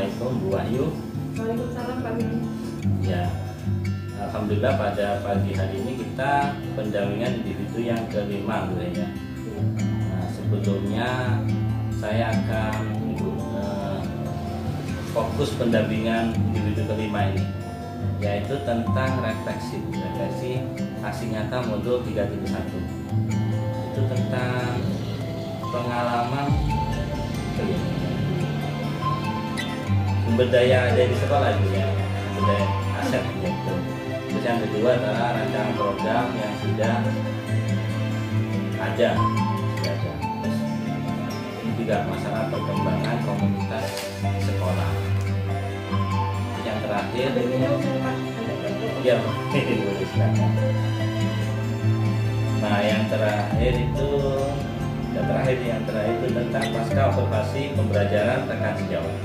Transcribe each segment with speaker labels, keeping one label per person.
Speaker 1: Assalamualaikum Bu Wahyu.
Speaker 2: Waalaikumsalam Pak Budi.
Speaker 1: Ya, alhamdulillah pada pagi hari ini kita pendampingan individu yang kelima, Bu ya. Nah, sebetulnya saya akan fokus pendampingan individu kelima ini, yaitu tentang refleksi aksi nyata modul 3.1. Itu tentang pengalaman sumber daya ada di sekolah itu ya, sumber daya aset gitu. Terus yang kedua adalah rancangan program yang sudah ada. Terus ini juga masalah perkembangan komunitas di sekolah. Terus yang terakhir ini ya, boleh silakan. Nah yang terakhir itu tentang pasca observasi pembelajaran rekan sejawat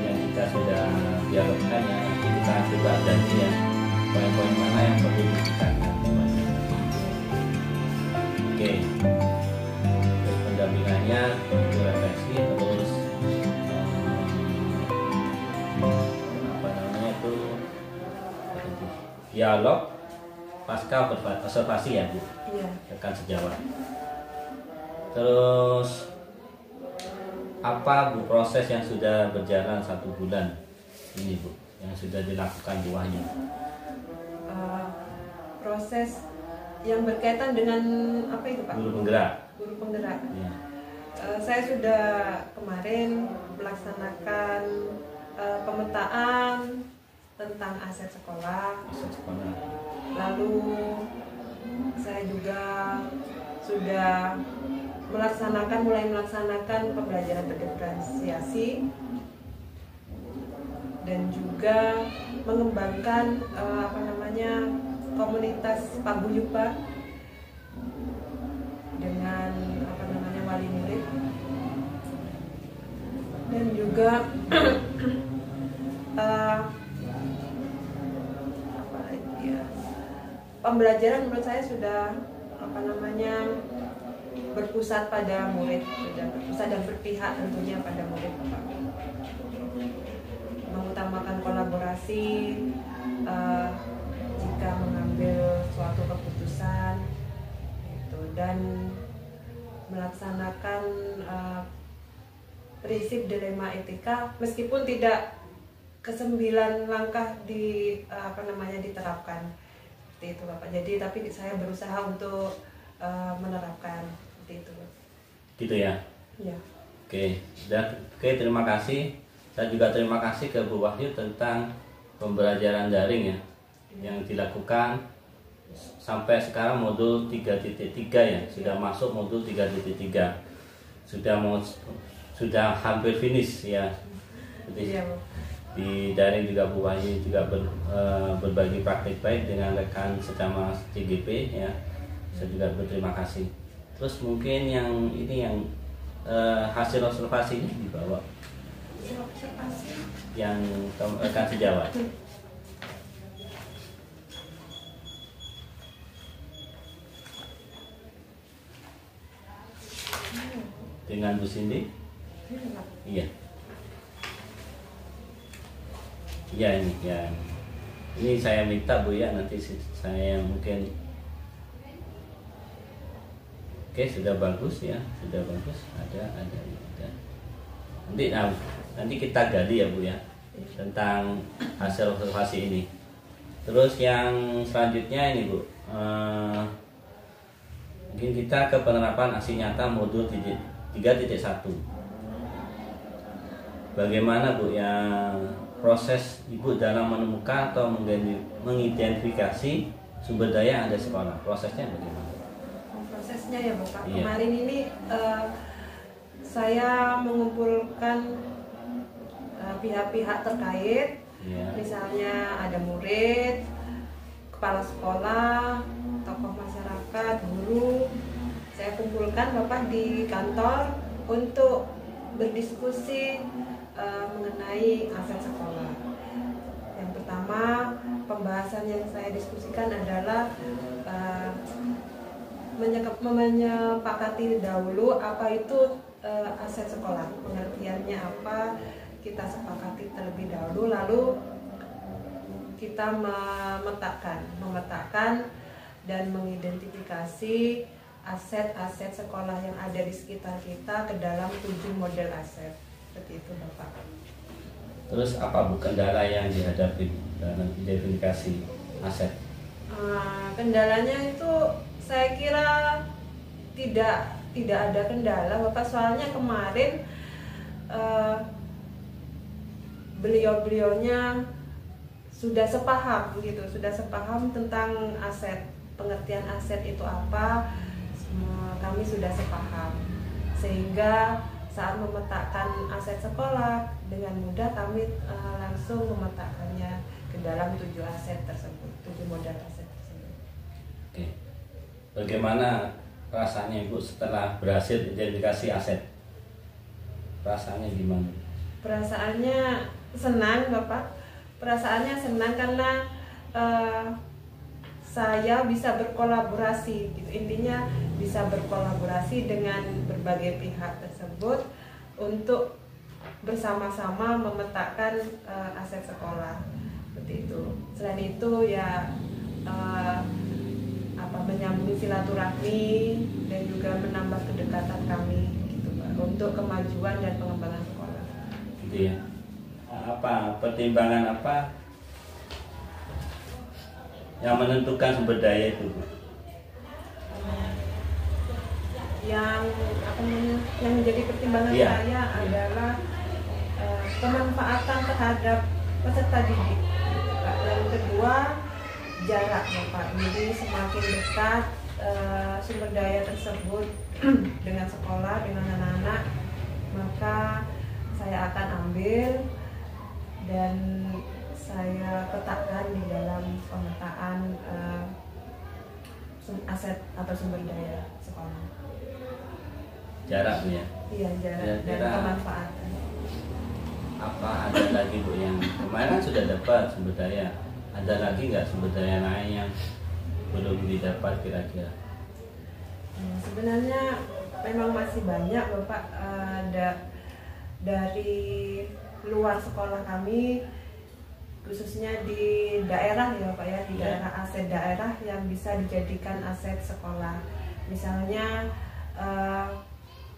Speaker 1: yang kita sudah dialogkan ya. Nanti kita coba ganti ya, poin-poin mana yang perlu ditingkatkan. Oke, terus pendampingannya itu refleksi, terus apa namanya itu dialog pasca observasi ya Bu,
Speaker 2: Iya.
Speaker 1: rekan sejawat. Terus apa Bu proses yang sudah berjalan 1 bulan ini Bu, yang sudah dilakukan Bu Wahyu?
Speaker 2: Proses yang berkaitan dengan apa itu Pak?
Speaker 1: Guru penggerak.
Speaker 2: Guru penggerak.
Speaker 1: Ya.
Speaker 2: Saya sudah kemarin melaksanakan pemetaan tentang aset sekolah.
Speaker 1: Aset sekolah.
Speaker 2: Lalu saya juga sudah mulai melaksanakan pembelajaran berdiferensiasi dan juga mengembangkan komunitas paguyuban dengan wali murid, dan juga pembelajaran menurut saya sudah berpusat pada murid, sudah berpusat dan berpihak tentunya pada murid, Bapak. Mengutamakan kolaborasi jika mengambil suatu keputusan gitu, dan melaksanakan prinsip dilema etika meskipun tidak ke-9 langkah diterapkan seperti itu Bapak. Jadi tapi saya berusaha untuk menerapkan seperti itu.
Speaker 1: Gitu ya.
Speaker 2: Ya.
Speaker 1: Oke, terima kasih. Saya juga terima kasih ke Bu Wahyu tentang pembelajaran daring ya, yang dilakukan sampai sekarang modul 3.3 ya, sudah masuk modul 3.3. Sudah hampir finish ya. Jadi, di daring juga Bu Wahyu juga berbagi praktik baik dengan rekan sesama CGP ya. Saya juga berterima kasih. Terus mungkin yang hasil observasi ini dibawa yang rekan sejawat. Dengan Bu Cindy? Iya. Iya ini ya. Ini saya minta Bu ya, nanti saya mungkin. Oke, sudah bagus ya, sudah bagus. Ada. Nanti kita gali ya Bu ya tentang hasil observasi ini. Terus yang selanjutnya ini Bu, mungkin kita ke penerapan aksi nyata modul 3.1. Bagaimana Bu yang proses Ibu dalam menemukan atau mengidentifikasi sumber daya yang ada di sekolah? Prosesnya bagaimana?
Speaker 2: Prosesnya ya Bapak.
Speaker 1: Iya.
Speaker 2: Kemarin ini saya mengumpulkan pihak-pihak terkait,
Speaker 1: Iya.
Speaker 2: misalnya ada murid, kepala sekolah, tokoh masyarakat, guru. Saya kumpulkan Bapak di kantor untuk berdiskusi mengenai aset sekolah. Yang pertama, pembahasan yang saya diskusikan adalah menyepakati dahulu apa itu aset sekolah, pengertiannya kebutuhannya apa, kita sepakati terlebih dahulu, lalu kita memetakan dan mengidentifikasi aset-aset sekolah yang ada di sekitar kita ke dalam 7 model aset. Seperti itu Bapak.
Speaker 1: Terus apa Bu kendala yang dihadapi dalam identifikasi aset?
Speaker 2: Kendalanya itu saya kira tidak ada kendala Bapak, soalnya kemarin beliau-beliaunya sudah sepaham gitu, sudah sepaham tentang aset, pengertian aset itu apa, kami sudah sepaham, sehingga saat memetakan aset sekolah dengan mudah kami langsung memetakannya ke dalam 7 aset tersebut, 7 modal aset tersebut.
Speaker 1: Oke. Bagaimana rasanya Ibu setelah berhasil identifikasi aset? Rasanya gimana?
Speaker 2: Perasaannya senang Bapak, perasaannya senang karena saya bisa berkolaborasi gitu. Intinya bisa berkolaborasi dengan berbagai pihak tersebut untuk bersama-sama memetakan aset sekolah seperti itu. Selain itu ya menyambung silaturahmi dan juga menambah kedekatan kami gitu Pak, untuk kemajuan dan pengembangan sekolah.
Speaker 1: Gitu ya. Apa pertimbangan apa yang menentukan sumber daya itu?
Speaker 2: Yang menjadi pertimbangan saya adalah pemanfaatan terhadap peserta didik. Yang kedua, jarak Bapak. Jadi semakin dekat sumber daya tersebut dengan sekolah, dengan anak-anak, maka saya akan ambil dan saya petakan di dalam pemetaan aset atau sumber daya sekolah.
Speaker 1: Jarak Bu ya?
Speaker 2: Iya, jarak dan pemanfaatan.
Speaker 1: Apa ada lagi Bu yang kemarin sudah dapat sumber daya? Ada lagi nggak sumber daya lain yang belum didapat kira-kira?
Speaker 2: Sebenarnya memang masih banyak Bapak, dari luar sekolah kami, khususnya di daerah ya Bapak ya, di daerah aset daerah yang bisa dijadikan aset sekolah. Misalnya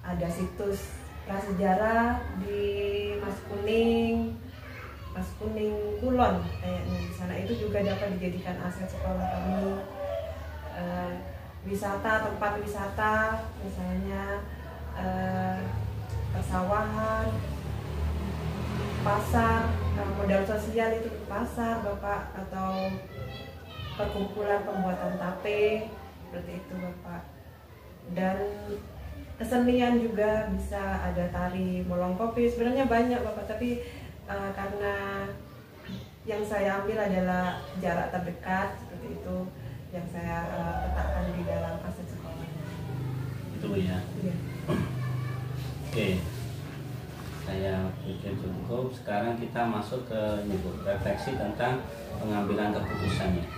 Speaker 2: ada situs prasejarah di Mas Kuning Kulon kayaknya, di sana itu juga dapat dijadikan aset sekolah kami. Wisata, tempat wisata misalnya persawahan, pasar, modal sosial itu di pasar Bapak, atau perkumpulan pembuatan tape seperti itu Bapak. Dan kesenian juga bisa ada tari molongkopi, sebenarnya banyak Bapak, tapi karena yang saya ambil adalah jarak terdekat seperti itu yang saya letakkan di dalam aset sekolah.
Speaker 1: Itu ya.
Speaker 2: Iya.
Speaker 1: Oke. Saya pikir cukup. Sekarang kita masuk ke refleksi tentang pengambilan keputusannya.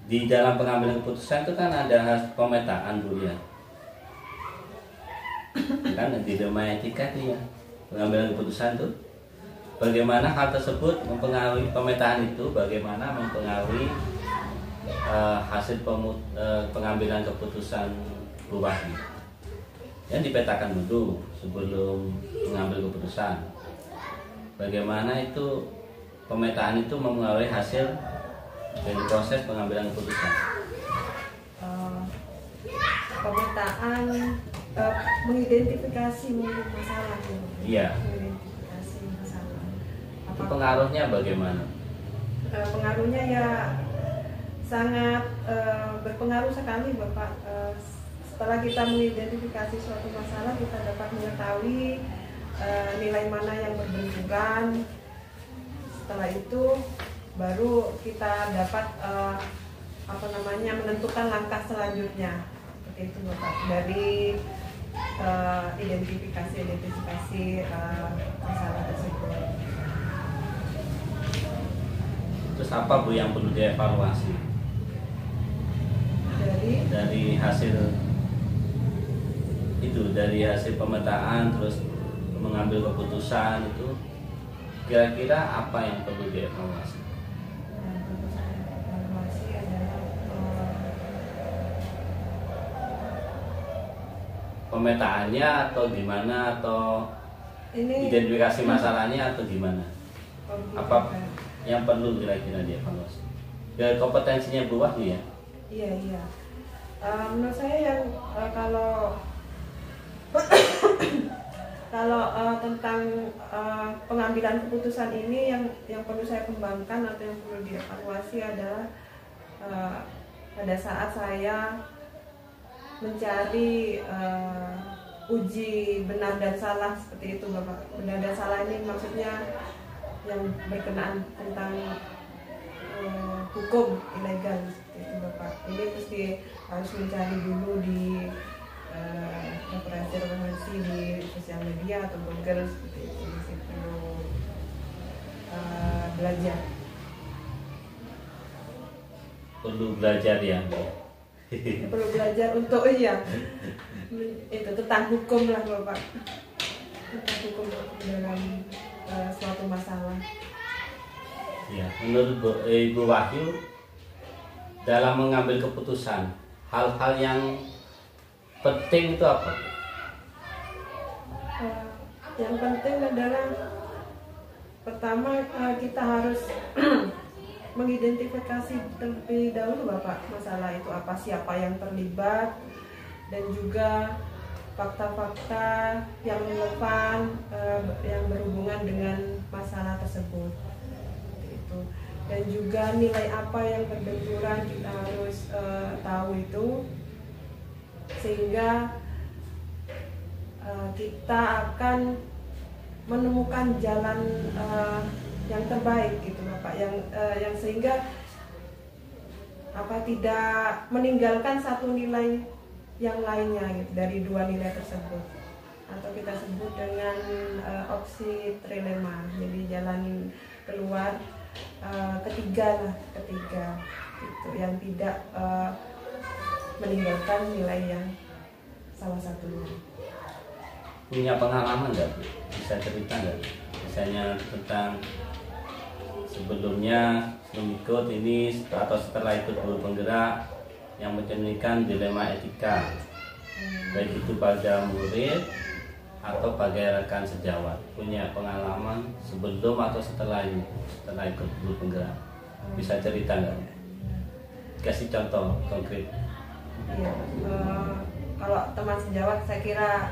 Speaker 1: Di dalam pengambilan keputusan itu kan ada pemetaan Bu ya. Kan di domain etika itu ya, pengambilan keputusan itu bagaimana hal tersebut mempengaruhi pemetaan itu, bagaimana mempengaruhi hasil pengambilan keputusan Bu Wahyu. Yang dipetakan dulu sebelum mengambil keputusan. Bagaimana itu pemetaan itu mempengaruhi hasil dari proses pengambilan keputusan.
Speaker 2: Pemetaan mengidentifikasi masalah.
Speaker 1: Iya.
Speaker 2: Mengidentifikasi masalah.
Speaker 1: Itu pengaruhnya bagaimana?
Speaker 2: Pengaruhnya ya sangat berpengaruh sekali Bapak. Setelah kita mengidentifikasi suatu masalah, kita dapat mengetahui nilai mana yang berbenturan. Setelah itu baru kita dapat menentukan langkah selanjutnya seperti itu Bapak, dari identifikasi masalah tersebut.
Speaker 1: Terus apa Bu yang perlu dievaluasi? hasil itu, dari hasil pemetaan terus mengambil keputusan itu, kira-kira apa yang perlu dievaluasi?
Speaker 2: Yang perlu saya evaluasi adalah
Speaker 1: Pemetaannya atau gimana, atau
Speaker 2: ini
Speaker 1: identifikasi masalahnya atau gimana? Apa yang perlu kira-kira dievaluasi? Ya, kompetensinya Bu Wahyu ya.
Speaker 2: Iya iya. Menurut saya yang kalau tentang pengambilan keputusan ini yang perlu saya kembangkan atau yang perlu dievaluasi adalah pada saat saya mencari uji benar dan salah seperti itu Bapak. Benar dan salah ini maksudnya yang berkenaan tentang hukum ilegal seperti itu Bapak. Ini mesti harus mencari dulu di referensi di sosial media atau Google seperti itu. Mesti perlu belajar.
Speaker 1: Perlu belajar ya.
Speaker 2: Perlu belajar untuk itu tentang hukum lah Bapak. Tentang hukum dalam suatu masalah.
Speaker 1: Ya, menurut Ibu Wahyu dalam mengambil keputusan, hal-hal yang penting itu apa?
Speaker 2: Yang penting adalah pertama kita harus mengidentifikasi terlebih dahulu Bapak masalah itu apa, siapa yang terlibat, dan juga fakta-fakta yang relevan yang berhubungan dengan masalah tersebut. Itu. Dan juga nilai apa yang berbenturan kita harus tahu itu, sehingga kita akan menemukan jalan yang terbaik gitu Bapak, yang sehingga tidak meninggalkan satu nilai yang lainnya gitu dari dua nilai tersebut, atau kita sebut dengan opsi trilema, jadi jalan keluar ketiga gitu, yang tidak meninggalkan nilai yang salah satunya.
Speaker 1: Punya pengalaman nggak Bu? Bisa cerita nggak? Misalnya tentang sebelum ikut ini atau setelah ikut guru penggerak yang mencerminkan dilema etika, baik itu pada murid atau pada rekan sejawat. Punya pengalaman sebelum atau setelah ikut guru penggerak? Bisa cerita nggak? Kasih contoh konkret.
Speaker 2: Iya, kalau teman sejawat saya kira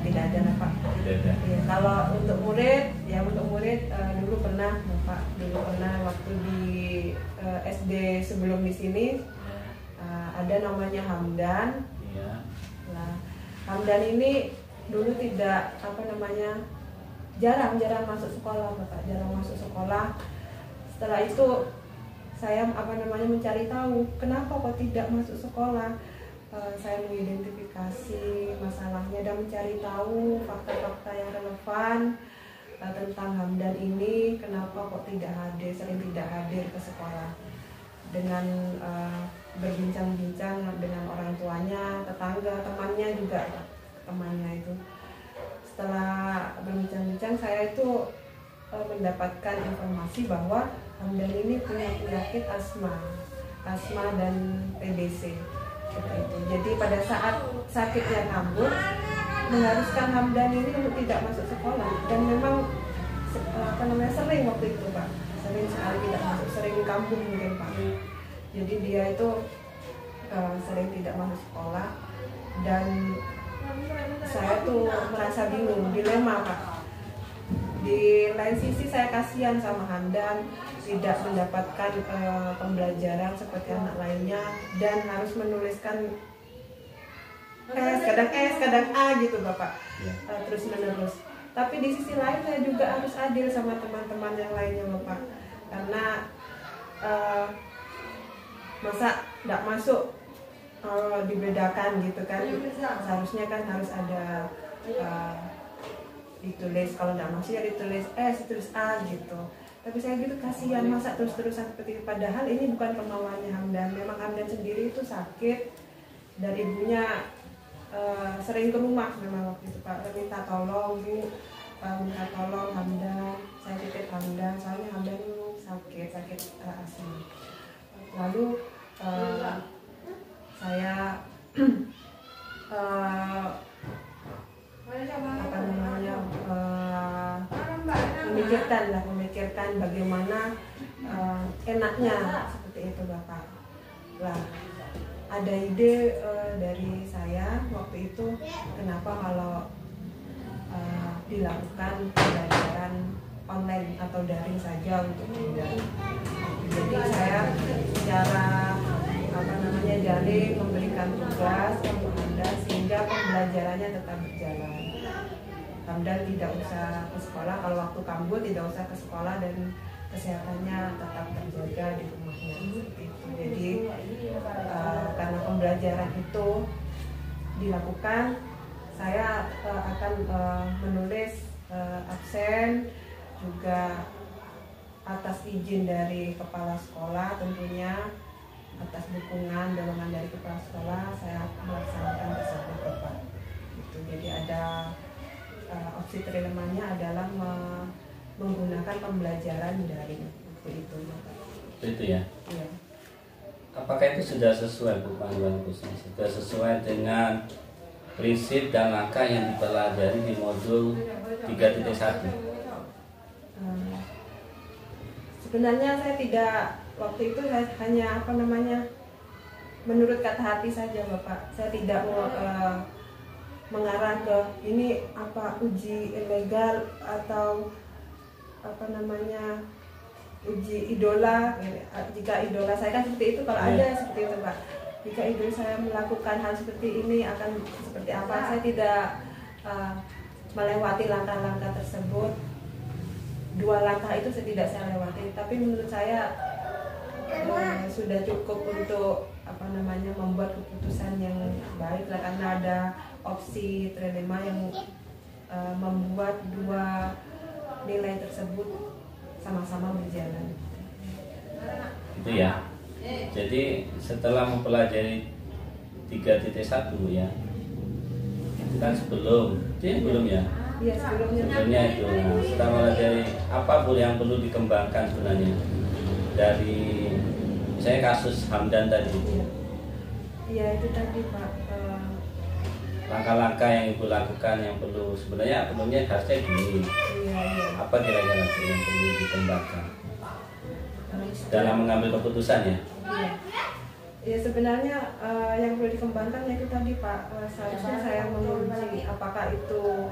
Speaker 2: tidak ada lah Pak.
Speaker 1: Tidak ada.
Speaker 2: Ya, kalau untuk murid dulu pernah Bapak, waktu di SD sebelum di sini ada namanya Hamdan.
Speaker 1: Iya.
Speaker 2: Nah, Hamdan ini dulu tidak jarang masuk sekolah Bapak, jarang masuk sekolah. Setelah itu saya mencari tahu kenapa kok tidak masuk sekolah. Saya mengidentifikasi masalahnya dan mencari tahu fakta-fakta yang relevan tentang Hamdan ini, kenapa kok sering tidak hadir ke sekolah. Dengan berbincang-bincang dengan orang tuanya, tetangga, temannya itu. Setelah berbincang-bincang, saya itu mendapatkan informasi bahwa Hamdan ini punya penyakit asma dan TBC. Itu. Jadi pada saat sakitnya kambuh, mengharuskan Hamdan ini untuk tidak masuk sekolah, dan memang sering waktu itu Pak, sering sekali tidak masuk, sering kambuh mungkin Pak. Jadi dia itu sering tidak masuk sekolah, dan saya tuh merasa bingung, dilema Pak. Di lain sisi saya kasihan sama Hamdan, tidak mendapatkan pembelajaran seperti anak lainnya, dan harus menuliskan kadang kadang A gitu Bapak, terus menerus. Tapi di sisi lain saya juga harus adil sama teman-teman yang lainnya Bapak, karena masa tidak masuk dibedakan gitu kan, seharusnya kan harus ada ditulis, kalau tidak masuk ya ditulis ditulis A gitu. Tapi saya gitu kasihan masa terus-terusan seperti itu. Padahal ini bukan kemauannya Hamdan. Memang Hamdan sendiri itu sakit dan ibunya sering ke rumah memang waktu itu Pak. Minta tolong Bu, minta tolong Hamdan. Saya titip Hamdan, soalnya Hamdan sakit asma. Lalu saya apa namanya memikirkan bagaimana enaknya seperti itu Bapak. Lah ada ide dari saya waktu itu, kenapa kalau dilakukan pembelajaran online atau daring saja untuk Hamdan. Jadi saya secara daring memberikan tugas untuk Hamdan sehingga pembelajarannya tetap berjalan. Hamdan tidak usah ke sekolah, kalau waktu kambuh tidak usah ke sekolah dan kesehatannya tetap terjaga di rumahnya. Jadi karena pembelajaran itu dilakukan, saya akan menulis absen juga atas izin dari kepala sekolah, tentunya atas dukungan dorongan dari kepala sekolah saya melaksanakan tersebut Bapak. Gitu. Jadi ada opsi terlemahnya adalah menggunakan pembelajaran daring itu Bapak.
Speaker 1: Itu ya.
Speaker 2: Iya.
Speaker 1: Apakah itu sudah sesuai Bu Panduan Khusus? Sudah sesuai dengan prinsip dan langkah yang dipelajari di modul 3.1?
Speaker 2: Sebenarnya saya tidak, waktu itu saya hanya menurut kata hati saja Bapak. Saya tidak mengarah ke ini uji ilegal atau uji idola. Jika idola saya kan seperti itu, kalau ada seperti itu Pak. Jika idola saya melakukan hal seperti ini akan seperti apa? Saya tidak melewati langkah-langkah tersebut. 2 langkah itu tidak saya lewati, tapi menurut saya sudah cukup untuk membuat keputusan yang baik lah, karena ada opsi terlema yang membuat 2 nilai tersebut sama-sama berjalan.
Speaker 1: Itu ya. Jadi setelah mempelajari 3.1 ya, itu kan sebelum ya.
Speaker 2: Iya,
Speaker 1: sebelumnya itu. Nah, setelah mempelajari apa Bu yang perlu dikembangkan sebenarnya dari misalnya kasus Hamdan tadi.
Speaker 2: Iya, itu tadi Pak.
Speaker 1: Langkah-langkah yang Ibu lakukan yang perlu sebenarnya harusnya gini.
Speaker 2: Iya.
Speaker 1: Apa kira-kira yang perlu dikembangkan dalam mengambil keputusan ya?
Speaker 2: Iya. Ya sebenarnya yang perlu dikembangkan itu tadi Pak, seharusnya saya menguji apakah itu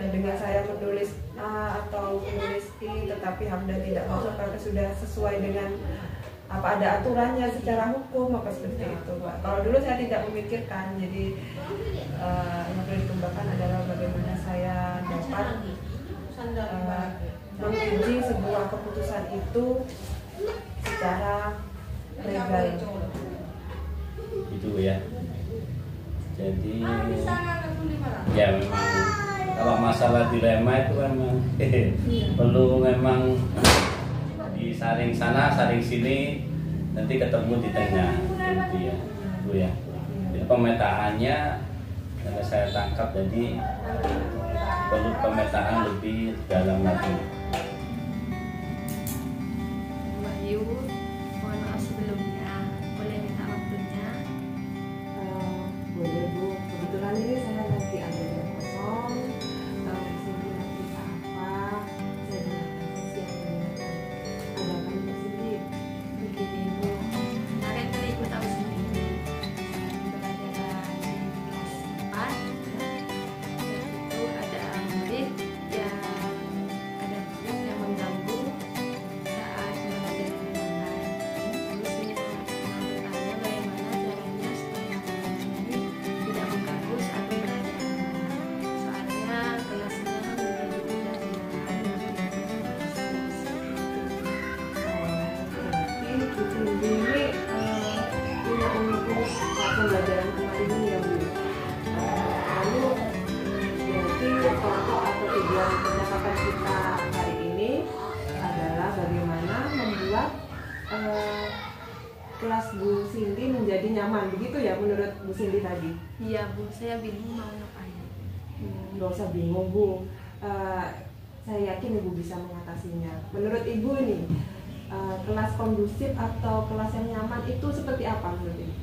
Speaker 2: dengan saya menulis A atau menulis I tetapi Hamdan tidak masuk, apakah sudah sesuai dengan ada aturannya secara hukum apa seperti itu Pak. Kalau dulu saya tidak memikirkan, jadi yang perlu dikembangkan adalah bagaimana saya dapat menguji sebuah keputusan itu secara legal.
Speaker 1: Itu ya. Jadi ya memang kalau masalah dilema itu memang perlu memang disaring sana, saring sini, nanti ketemu di tengah, gitu ya, Bu ya. Jadi pemetaannya, kalau saya tangkap, jadi perlu pemetaan lebih dalam lagi.
Speaker 3: Wahyu, mohon maaf sebelumnya, boleh minta waktunya?
Speaker 2: Boleh Bu, kebetulan ini saya lagi ada jam kosong. Di sini lagi apa? Saya dengarkan sesi yang ada apa di sini?
Speaker 3: Begini Bu, kemarin kan Ibu tahu sendiri pelajaran kelas 4 dan itu ada murid yang mengganggu saat belajar di online. Terus ini bertanya bagaimana caranya supaya ini tidak mengganggu saat pembelajaran. Soalnya kelasnya begitu dari
Speaker 2: Ini punya umur pembelajaran kemarin ini ya Bu. Lalu berarti pokok atau tujuan percakapan kita hari ini kelas Bu Cindy menjadi nyaman, begitu ya menurut Bu Cindy tadi?
Speaker 3: Iya Bu, saya bingung mau ngapain.
Speaker 2: Nggak usah bingung Bu, saya yakin Ibu bisa mengatasinya. Menurut Ibu nih, kelas kondusif atau kelas yang nyaman itu seperti apa menurut Ibu?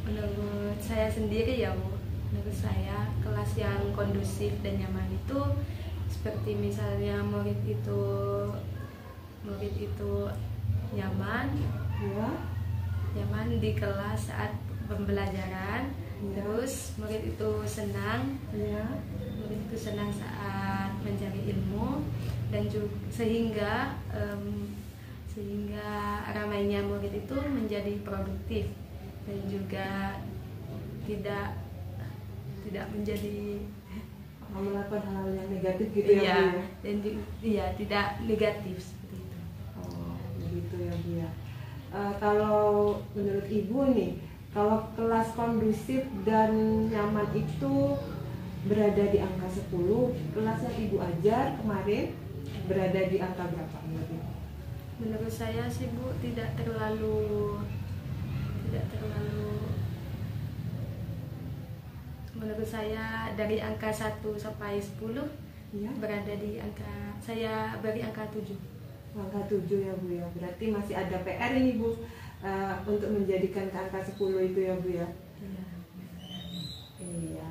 Speaker 3: Menurut saya sendiri ya Bu, menurut saya kelas yang kondusif dan nyaman itu seperti misalnya murid itu nyaman,
Speaker 2: Ya,
Speaker 3: nyaman di kelas saat pembelajaran,
Speaker 2: Ya.
Speaker 3: terus murid itu senang saat mencari ilmu, dan juga sehingga ramainya murid itu menjadi produktif dan juga tidak menjadi
Speaker 2: melakukan hal yang negatif gitu ya Bu ya?
Speaker 3: dan tidak negatif seperti itu.
Speaker 2: Oh, begitu ya Bu ya. Kalau menurut Ibu nih, kalau kelas kondusif dan nyaman itu berada di angka 10, kelas yang Ibu ajar kemarin berada di angka berapa menurut Ibu?
Speaker 3: Menurut saya sih Bu tidak terlalu menurut saya dari angka 1 sampai 10
Speaker 2: Ya,
Speaker 3: berada di angka, saya beri angka 7.
Speaker 2: angka 7 ya Bu ya. Berarti masih ada PR ini Bu, untuk menjadikan ke angka 10 itu ya Bu ya.
Speaker 3: Iya.
Speaker 2: Iya.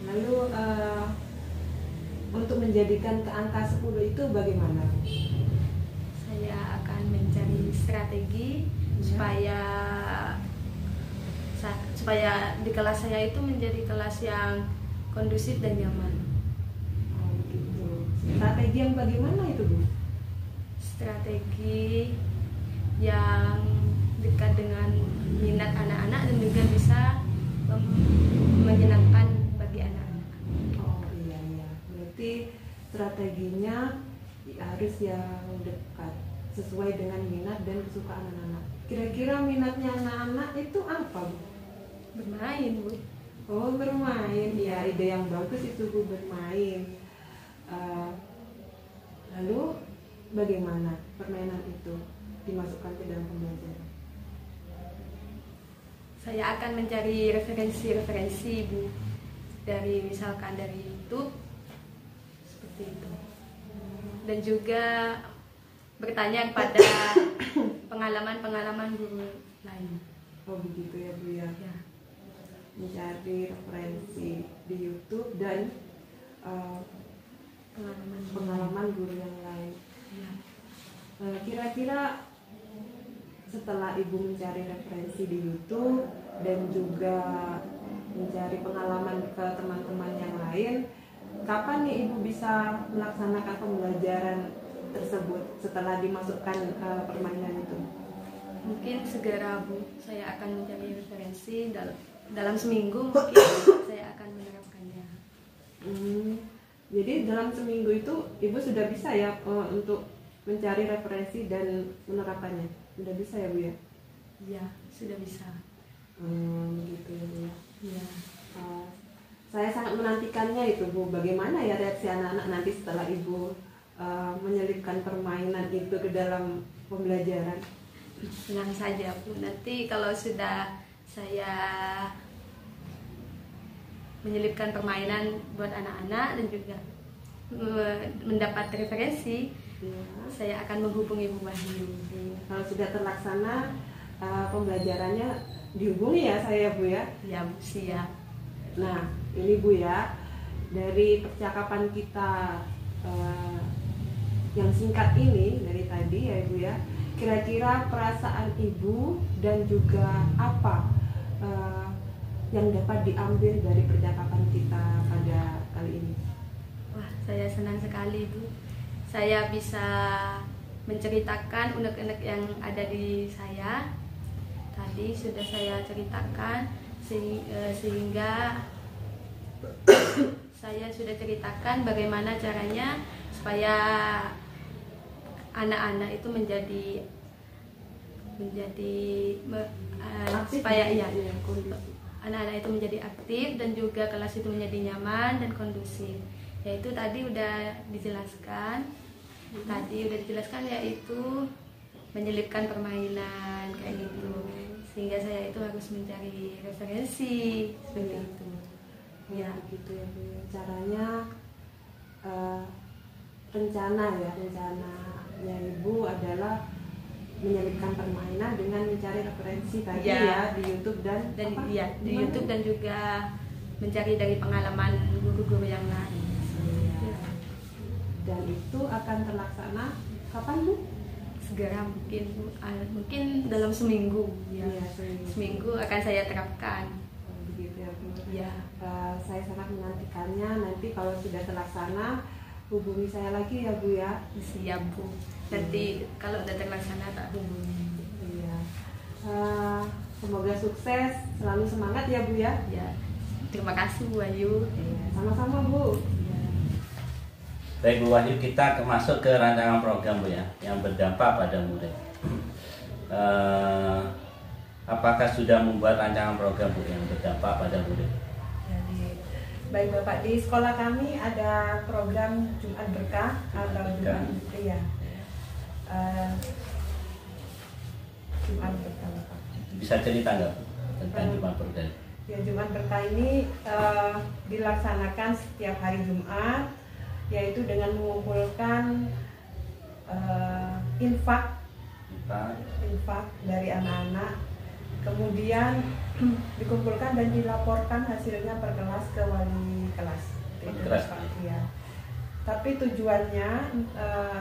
Speaker 2: Lalu untuk menjadikan ke angka 10 itu bagaimana?
Speaker 3: Saya akan mencari strategi supaya di kelas saya itu menjadi kelas yang kondusif dan nyaman.
Speaker 2: Oh, gitu. Strategi yang bagaimana itu Bu?
Speaker 3: Strategi yang dekat dengan minat anak-anak dan juga bisa menyenangkan bagi anak-anak.
Speaker 2: Oh iya iya. Berarti strateginya harus yang dekat sesuai dengan minat dan kesukaan anak-anak. Kira-kira minatnya anak-anak itu apa Bu?
Speaker 3: Bermain Bu.
Speaker 2: Oh bermain, ya ide yang bagus itu Bu, bermain. Lalu bagaimana permainan itu dimasukkan ke dalam pembelajaran?
Speaker 3: Saya akan mencari referensi Bu, misalkan dari YouTube seperti itu, dan juga bertanya kepada pengalaman guru lain.
Speaker 2: Oh begitu ya Bu ya.
Speaker 3: Ya.
Speaker 2: Mencari referensi di YouTube dan pengalaman guru yang lain.
Speaker 3: Ya.
Speaker 2: Kira-kira setelah Ibu mencari referensi di YouTube dan juga mencari pengalaman ke teman-teman yang lain, kapan nih Ibu bisa melaksanakan pembelajaran tersebut setelah dimasukkan permainan itu?
Speaker 3: Mungkin segera Bu, saya akan mencari referensi dalam seminggu mungkin saya akan menerapkannya.
Speaker 2: Jadi dalam seminggu itu Ibu sudah bisa ya untuk mencari referensi dan menerapkannya? Sudah bisa ya Bu ya?
Speaker 3: Iya, sudah bisa.
Speaker 2: Gitu ya Bu ya.
Speaker 3: Iya.
Speaker 2: Saya sangat menantikannya itu Bu. Bagaimana ya reaksi anak-anak nanti setelah Ibu menyelipkan permainan itu ke dalam pembelajaran?
Speaker 3: Senang saja Bu. Nanti kalau sudah saya menyelipkan permainan buat anak-anak dan juga mendapat referensi,
Speaker 2: Ya.
Speaker 3: saya akan menghubungi Bu Wahyu.
Speaker 2: Kalau sudah terlaksana pembelajarannya dihubungi ya saya Bu ya.
Speaker 3: Ya Bu, siap.
Speaker 2: Nah ini Bu ya, dari percakapan kita yang singkat ini dari tadi ya Ibu ya, kira-kira perasaan Ibu dan juga apa yang dapat diambil dari percakapan kita pada kali ini?
Speaker 3: Wah, saya senang sekali Bu. Saya bisa menceritakan unek-unek yang ada di saya. Tadi sudah saya ceritakan sehingga saya sudah ceritakan bagaimana caranya supaya anak-anak itu menjadi supaya anak-anak itu menjadi aktif dan juga kelas itu menjadi nyaman dan kondusif. Yaitu tadi udah dijelaskan Tadi udah dijelaskan yaitu menyelipkan permainan kayak gitu, sehingga saya itu harus mencari referensi seperti itu.
Speaker 2: Ya gitu ya Bu. Caranya rencananya Ibu adalah menyelipkan permainan dengan mencari referensi tadi ya di YouTube dan
Speaker 3: di YouTube dan juga mencari dari pengalaman guru-guru yang lain.
Speaker 2: Ya. Dan itu akan terlaksana kapan Bu?
Speaker 3: Segera mungkin dalam seminggu ya.
Speaker 2: Ya,
Speaker 3: Seminggu akan saya terapkan.
Speaker 2: Begitu ya Bu.
Speaker 3: Ya.
Speaker 2: Saya sangat menantikannya. Nanti kalau sudah terlaksana hubungi saya lagi ya Bu ya.
Speaker 3: Siap Bu. Nanti kalau udah terlaksana tak hubungi.
Speaker 2: Iya. Semoga sukses, selalu semangat ya Bu ya.
Speaker 3: Ya. Terima kasih Bu Wahyu.
Speaker 2: Sama-sama Bu.
Speaker 1: Baik Bu Wahyu, kita masuk ke rancangan program Bu ya, yang berdampak pada murid. Apakah sudah membuat rancangan program Bu yang berdampak pada murid?
Speaker 2: Jadi, baik Bapak, di sekolah kami ada program Jumat Berkah atau Jumat ya. Jumat Berkah Bapak.
Speaker 1: Bisa cerita nggak Bu tentang Jumat Berkah?
Speaker 2: Ya, Jumat Berkah ini dilaksanakan setiap hari Jumat, yaitu dengan mengumpulkan infak dari anak-anak, kemudian dikumpulkan dan dilaporkan hasilnya per kelas ke wali kelas. Ya. Tapi tujuannya,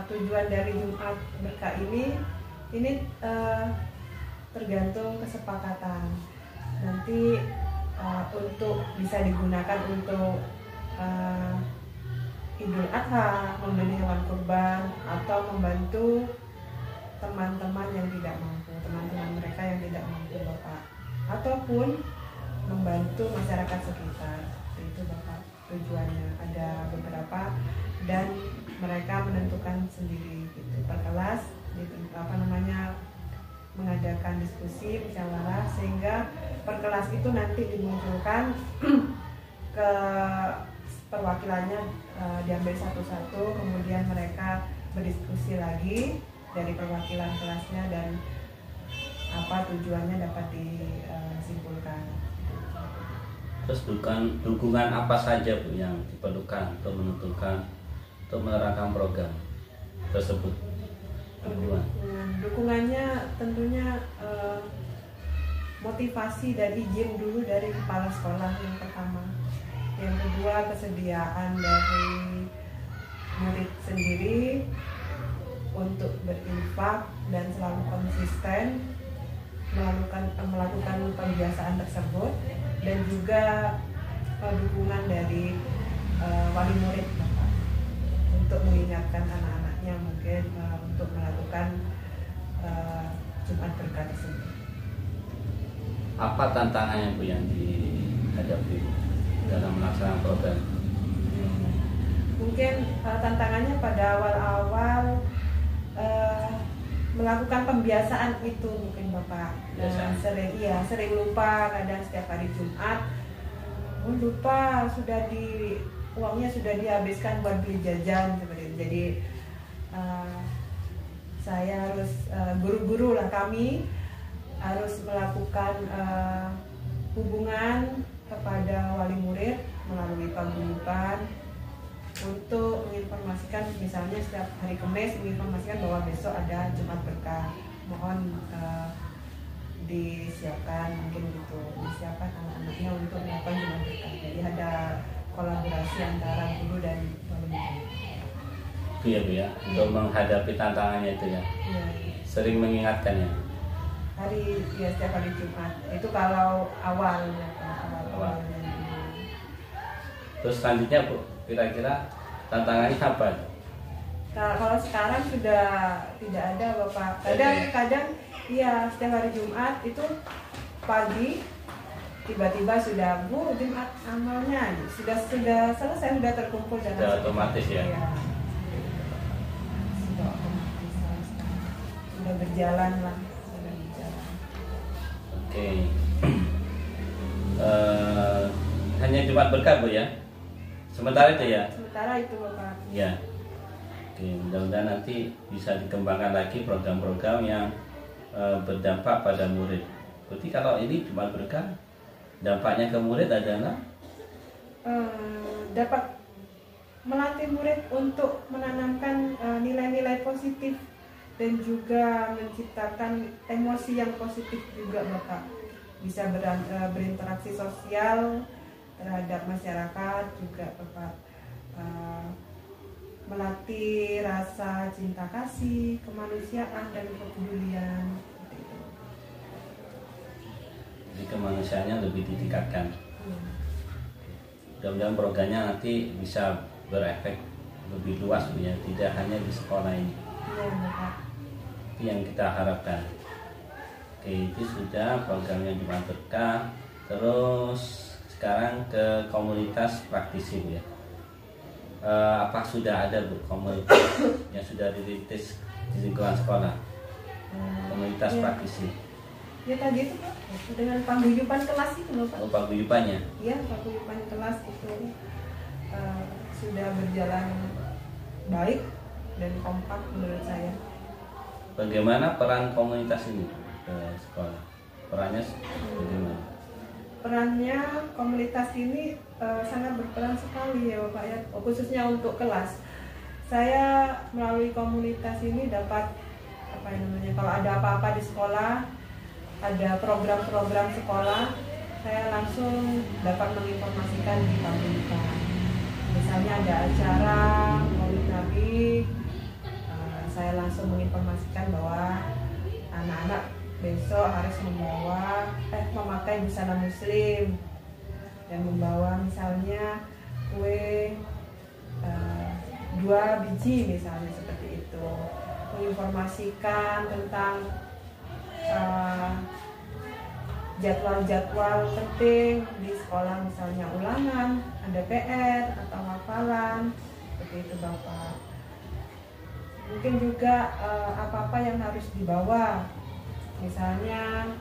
Speaker 2: tujuan dari Jumat Berkah ini tergantung kesepakatan. Nanti untuk bisa digunakan untuk Idul Adha, membeli hewan kurban, atau membantu teman-teman yang tidak mampu, teman-teman mereka yang tidak mampu Bapak, ataupun membantu masyarakat sekitar. Itu Bapak tujuannya. Ada beberapa dan mereka menentukan sendiri gitu per kelas, mengadakan diskusi musyawarah sehingga per kelas itu nanti dimunculkan ke perwakilannya, diambil satu-satu, kemudian mereka berdiskusi lagi dari perwakilan kelasnya dan apa tujuannya dapat disimpulkan.
Speaker 1: Terus dukungan apa saja Bu yang diperlukan untuk menentukan, untuk menerapkan program tersebut?
Speaker 2: Dukungannya tentunya motivasi dan izin dulu dari kepala sekolah yang pertama. Yang kedua, kesediaan dari murid sendiri untuk berinfak dan selalu konsisten melakukan pembiasaan tersebut, dan juga dukungan dari wali murid Bapak untuk mengingatkan anak-anaknya mungkin untuk melakukan Jumat Berkah tersebut.
Speaker 1: Apa tantangannya Bu yang dihadapi dalam melaksanakan program?
Speaker 2: Mungkin tantangannya pada awal-awal melakukan pembiasaan itu mungkin Bapak. Sering lupa, kadang setiap hari Jumat lupa uangnya sudah dihabiskan buat beli jajan seperti itu. Jadi saya harus guru-guru lah, kami harus melakukan hubungan kepada wali murid melalui paguyuban untuk menginformasikan, misalnya setiap hari Kamis menginformasikan bahwa besok ada Jumat Berkah, mohon disiapkan, mungkin gitu, disiapkan anak-anaknya untuk melakukan Jumat Berkah. Jadi ada kolaborasi antara guru dan wali murid.
Speaker 1: Itu ya Bu ya, untuk menghadapi tantangannya itu ya.
Speaker 2: Ya.
Speaker 1: Sering mengingatkannya.
Speaker 2: Setiap hari Jumat. Itu kalau awalnya.
Speaker 1: Terus selanjutnya Bu, kira-kira tantangannya apa?
Speaker 2: Kalau sekarang sudah tidak ada Bapak. Kadang iya, setiap hari Jumat itu pagi tiba-tiba sudah Bu Jumat amalnya sudah selesai, sudah terkumpul dan
Speaker 1: sudah otomatis ya.
Speaker 2: Sudah berjalan lah.
Speaker 1: Oke. Hanya Jumat Berkah Bu ya? Sementara itu ya?
Speaker 2: Sementara itu Bapak.
Speaker 1: Ya. Oke, mudah-mudahan nanti bisa dikembangkan lagi program-program yang berdampak pada murid. Berarti kalau ini cuma berkah, dampaknya ke murid adalah
Speaker 2: dapat melatih murid untuk menanamkan nilai-nilai positif dan juga menciptakan emosi yang positif juga Bapak. Bisa berinteraksi sosial terhadap masyarakat juga Bapak. Melatih rasa cinta kasih, kemanusiaan dan kepedulian.
Speaker 1: Jadi kemanusiaannya lebih ditingkatkan. Mudah-mudahan programnya nanti bisa berefek lebih luas ya, tidak hanya di sekolah ini.
Speaker 2: Iya Bapak.
Speaker 1: Itu yang kita harapkan. Oke, itu sudah programnya Jumat Berkah. Terus sekarang ke komunitas praktisi Bu ya. Apa sudah ada Bu komunitas yang sudah dirintis di lingkungan sekolah? Komunitas
Speaker 2: ya.
Speaker 1: praktisi.
Speaker 2: Ya tadi itu Pak, dengan paguyuban kelas itu loh Pak.
Speaker 1: Oh, paguyubannya.
Speaker 2: Iya, paguyuban kelas itu sudah berjalan baik dan kompak menurut saya.
Speaker 1: Bagaimana peran komunitas ini ke sekolah? Perannya bagaimana?
Speaker 2: Perannya komunitas ini sangat berperan sekali ya Bapak ya, khususnya untuk kelas. Saya melalui komunitas ini dapat kalau ada apa-apa di sekolah, ada program-program sekolah, saya langsung dapat menginformasikan di paguyuban. Misalnya ada acara Maulid Nabi, saya langsung menginformasikan bahwa anak-anak besok harus memakai busana muslim dan membawa misalnya kue 2 biji misalnya seperti itu, menginformasikan tentang jadwal-jadwal penting di sekolah, misalnya ulangan, ada PR atau hafalan seperti itu Bapak. Mungkin juga apa-apa yang harus dibawa, misalnya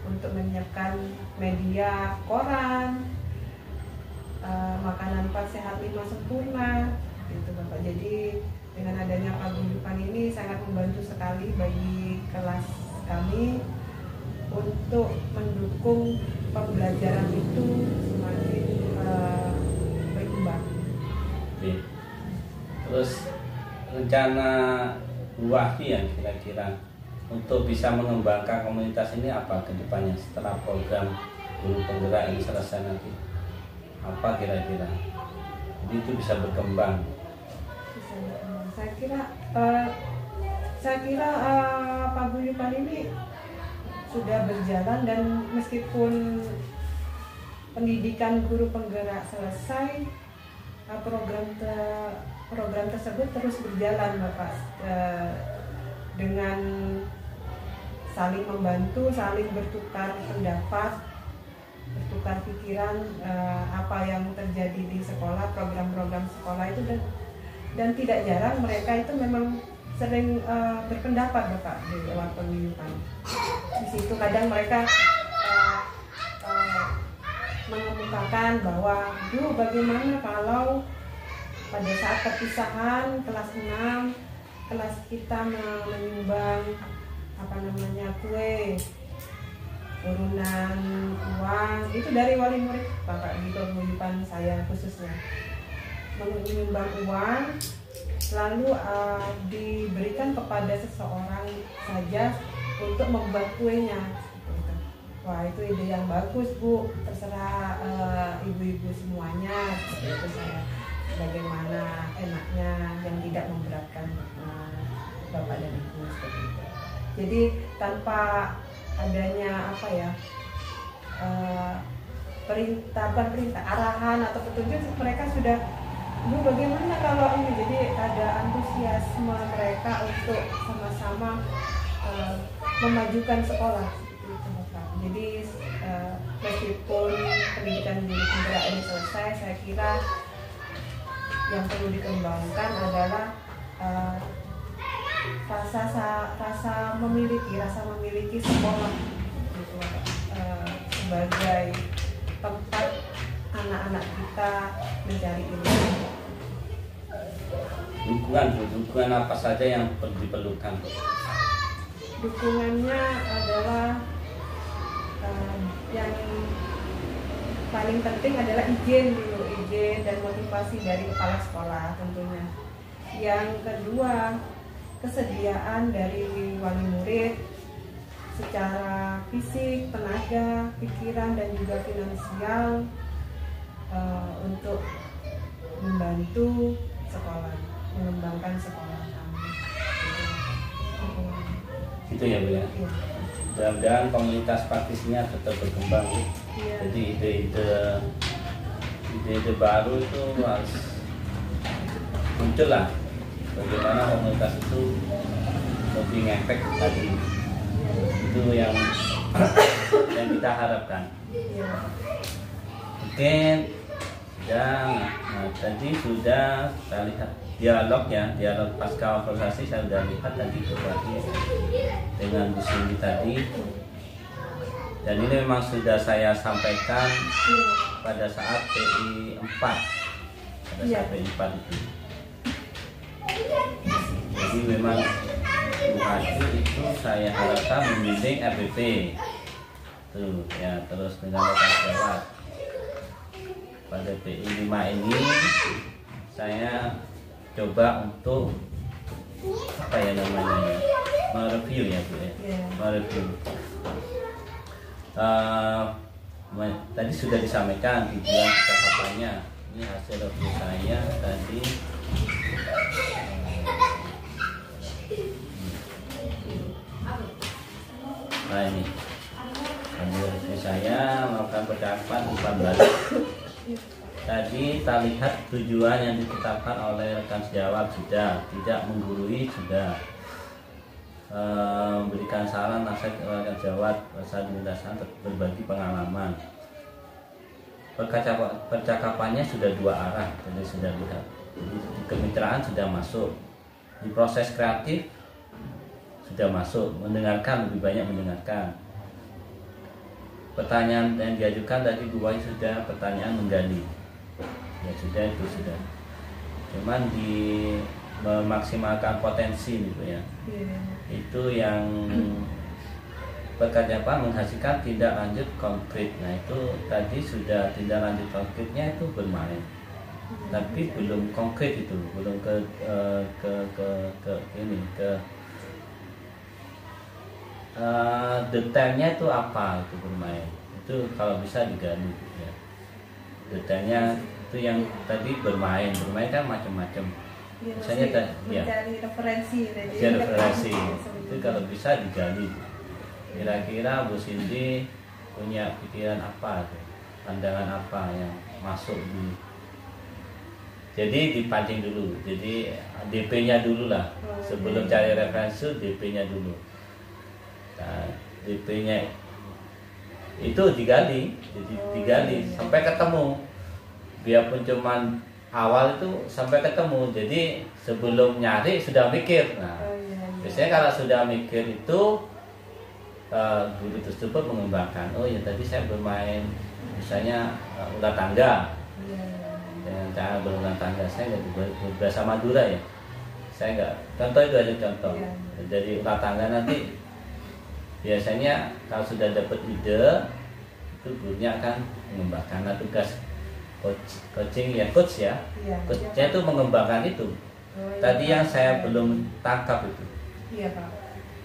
Speaker 2: untuk menyiapkan media koran, makanan 4 sehat 5 sempurna gitu Bapak. Jadi dengan adanya paguyuban ini sangat membantu sekali bagi kelas kami untuk mendukung pembelajaran itu semakin berkembang.
Speaker 1: Oke. Terus rencana Bu Wahyu yang kira-kira untuk bisa mengembangkan komunitas ini apa ke depannya setelah program guru penggerak ini selesai nanti? Apa kira-kira? Jadi itu bisa berkembang.
Speaker 2: Saya kira paguyuban ini sudah berjalan, dan meskipun pendidikan guru penggerak selesai, program tersebut terus berjalan Bapak, dengan saling membantu, saling bertukar pendapat, bertukar pikiran apa yang terjadi di sekolah, program-program sekolah itu, dan tidak jarang mereka itu memang sering berpendapat Bapak di lewat paguyuban. Di situ kadang mereka mengemukakan bahwa bagaimana kalau pada saat perpisahan kelas 6 kelas kita menyumbang kue, urunan uang itu dari wali murid Bapak di paguyuban saya khususnya, menyumbang uang lalu diberikan kepada seseorang saja untuk membuat kuenya. Wah, itu ide yang bagus Bu, terserah ibu-ibu semuanya seperti itu. Saya bagaimana enaknya yang tidak memberatkan Bapak dan Ibu seperti itu. Jadi tanpa adanya perintah arahan atau petunjuk, mereka sudah, Bu bagaimana kalau ini, jadi ada antusiasme mereka untuk sama-sama memajukan sekolah seperti itu Bapak. Jadi meskipun pendidikan guru penggerak ini selesai, saya kira yang perlu dikembangkan adalah rasa memiliki sekolah gitu Bapak, sebagai tempat anak-anak kita mencari ilmu.
Speaker 1: dukungan apa saja yang diperlukan, Bu?
Speaker 2: Dukungannya adalah yang paling penting adalah izin dan motivasi dari kepala sekolah tentunya. Yang kedua, kesediaan dari wali murid secara fisik, tenaga, pikiran, dan juga finansial untuk membantu sekolah, mengembangkan sekolah kami.
Speaker 1: Gitu ya, Bu ya.
Speaker 2: Iya.
Speaker 1: Mudah-mudahan komunitas praktisnya tetap berkembang, Bu.
Speaker 2: Iya.
Speaker 1: Jadi ide-ide baru itu harus muncul lah. Bagaimana komunitas itu lebih ngefek tadi. Itu yang kita harapkan.
Speaker 2: Iya.
Speaker 1: Oke, dan tadi sudah saya lihat dialog pasca organisasi, saya sudah lihat tadi berbagi dengan Bu Cindy tadi, dan ini memang sudah saya sampaikan pada saat PI 4 itu. Jadi memang Bu Haji itu saya harapkan membimbing RPP tuh ya, terus dengan rekan sejawat. Pada PI 5 ini saya coba untuk apa ya namanya, mereview ya, Bu ya. Mereview. Tadi sudah disampaikan tujuan percakapannya. Ini hasil review saya tadi. Nah ini hasil review saya melakukan percakapan umpan balik. Tadi kita lihat tujuan yang ditetapkan oleh rekan sejawat sudah, tidak menggurui sudah, memberikan saran nasihat rekan sejawat saat lintasan, berbagi pengalaman. Percakapannya sudah dua arah, jadi sudah lihat. Jadi kemitraan sudah masuk, di proses kreatif sudah masuk, mendengarkan, lebih banyak mendengarkan. Pertanyaan yang diajukan tadi Bu Wahyu sudah pertanyaan menggali. Ya sudah, itu sudah. Cuman di memaksimalkan potensi gitu ya. Itu yang percakapan menghasilkan tindak lanjut konkret. Nah itu tadi sudah tindak lanjut konkretnya itu bermain. Tapi belum konkret itu, belum ke detailnya itu apa itu bermain. Itu kalau bisa digali ya. Detailnya itu yang tadi bermain kan macam-macam. Misalnya
Speaker 2: mencari referensi
Speaker 1: itu kalau bisa digali. Kira-kira Bu Cindy punya pikiran apa tuh? Pandangan apa yang masuk di. Jadi dipancing dulu. Jadi DP-nya dulu lah. Sebelum cari referensi, DP-nya dulu. Nah, DP-nya itu digali, jadi digali sampai ketemu. Biarpun cuman awal itu sampai ketemu. Jadi sebelum nyari sudah mikir. Nah, biasanya kalau sudah mikir itu guru tersebut mengembangkan. Oh ya tadi saya bermain misalnya ular tangga. Dengan cara berulang tangga saya nggak bahasa Madura ya. Saya nggak. Contoh itu aja contoh. Jadi ular tangga nanti biasanya kalau sudah dapat ide itu gurunya akan mengembangkan. Nah, tugas coaching ya, coachnya itu mengembangkan itu. Tadi yang saya belum tangkap itu.
Speaker 2: Iya, Pak.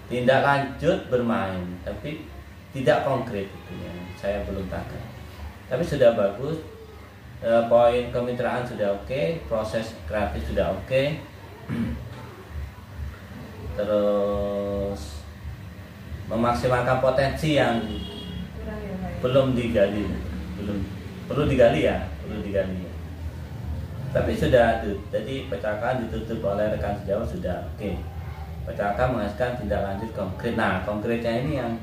Speaker 1: Tindak lanjut bermain tapi tidak konkret itu yang saya belum tangkap. Tapi sudah bagus. Poin kemitraan sudah oke, proses kreatif sudah oke. Terus memaksimalkan potensi yang belum digali, belum perlu digali ya. Tapi sudah, jadi percakapan ditutup oleh rekan sejawat sudah oke. Percakapan menghasilkan tindak lanjut konkret. Nah, konkretnya ini yang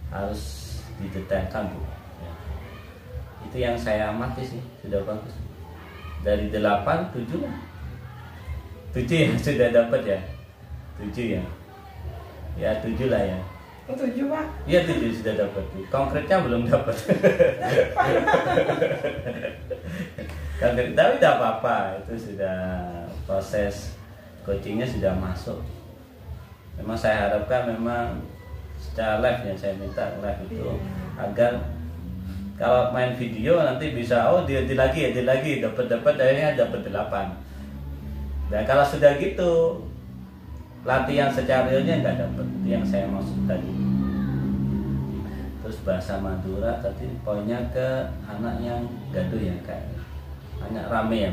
Speaker 1: harus didetailkan, Bu. Ya. Itu yang saya amati sih, sudah bagus. Dari 8, 7 lah. 7 yang sudah dapat ya. 7 ya. Ya 7 lah ya.
Speaker 2: Oh 7 Pak?
Speaker 1: Iya 7 sudah dapat. Konkretnya belum dapat. Konkret, tapi tidak apa-apa. Itu sudah proses coachingnya sudah masuk. Memang saya harapkan memang secara live ya, saya minta live itu agar kalau main video nanti bisa dia lagi dapat akhirnya dapat 8. Dan kalau sudah gitu latihan secara realnya nggak dapat, itu yang saya maksud tadi. Terus bahasa Madura tadi poinnya ke anak yang gaduh ya, kayak anak rame ya.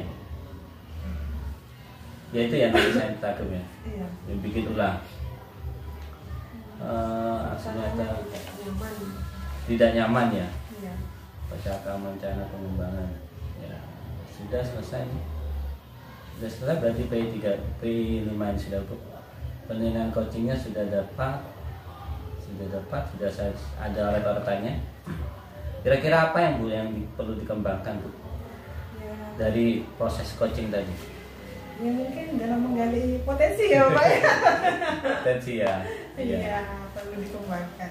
Speaker 1: Ya itu yang tadi saya takut ya.
Speaker 2: Iya.
Speaker 1: Yang bikin ulang. Aslinya tidak nyaman ya.
Speaker 2: Iya.
Speaker 1: Percakapan rencana pengembangan. Ya sudah selesai. Sudah selesai berarti P3, P5 ini sudah penilaian coachingnya sudah dapat, sudah saya ada retortanya. Kira-kira apa yang Bu yang perlu dikembangkan Bu
Speaker 2: Ya.
Speaker 1: dari proses coaching tadi?
Speaker 2: Ya mungkin dalam menggali potensi ya Pak ya.
Speaker 1: Potensi ya.
Speaker 2: Iya, perlu dikembangkan.